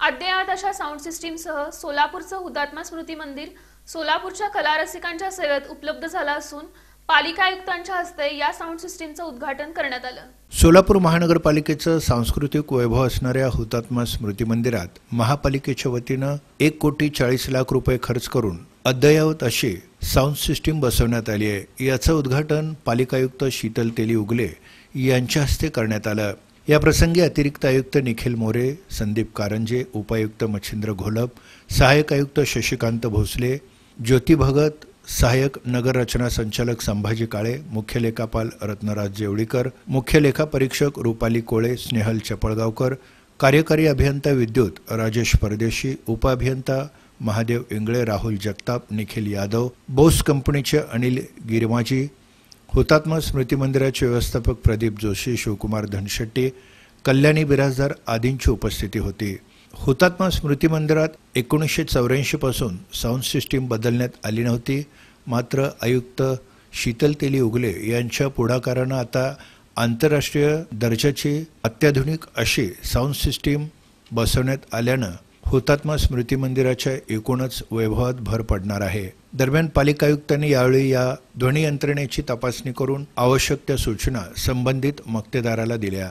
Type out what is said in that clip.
अद्ययावत अशा साऊंड सिस्टीमसह सोलापूरचं हुतात्मा स्मृती मंदिर सोलापूरच्या कलारसिकांच्या सेवेत उपलब्ध झालं असून पालिका आयुक्तांच्या हस्ते या साऊंड सिस्टीमचं उद्घाटन करण्यात आलं। सोलापूर महानगरपालिकेचं सांस्कृतिक वैभव असणाऱ्या हुतात्मा स्मृती मंदिरात महापालिकेच्या वतीनं 1,40,00,000 रुपये खर्च करून अद्ययावत अशी साऊंड सिस्टीम बसवण्यात आली आहे। याचं उद्घाटन पालिका आयुक्त शीतल तेली उगले यांच्या हस्ते करण्यात आलं। या प्रसंगी अतिरिक्त आयुक्त निखिल मोरे, संदीप कारंजे, उपायुक्त मच्छिंद्र घोलप, सहाय्यक आयुक्त शशिकांत भोसले, ज्योती भगत, सहाय्यक नगर रचना संचालक संभाजी काळे, मुख्य लेखापाल रत्नराज जेवळीकर, मुख्य लेखा परीक्षक रुपाली कोळे, स्नेहल चपळगावकर, कार्यकारी अभियंता विद्युत राजेश परदेशी, उपअभियंता महादेव इंगळे, राहुल जगताप, निखिल यादव, बोस कंपनीचे अनिल गिरमाजी, हुतात्मा स्मृती मंदिराचे व्यवस्थापक प्रदीप जोशी, शिवकुमार धनशेट्टी, कल्याणी बिराजदार आदींची उपस्थिती होती। हुतात्मा स्मृती मंदिरात 1984 पासून साऊंड सिस्टीम बदलण्यात आली नव्हती, मात्र आयुक्त शीतल तेली उगले यांच्या पुढाकारानं आता आंतरराष्ट्रीय दर्जाची अत्याधुनिक अशी साऊंड सिस्टीम बसवण्यात आल्यानं हुतात्मा स्मृती मंदिराच्या एकूणच वैभवात भर पडणार आहे। दरम्यान पालिका आयुक्तांनी यावेळी या ध्वनी यंत्रणेची तपासणी करून आवश्यक त्या सूचना संबंधित मक्तेदाराला दिल्या।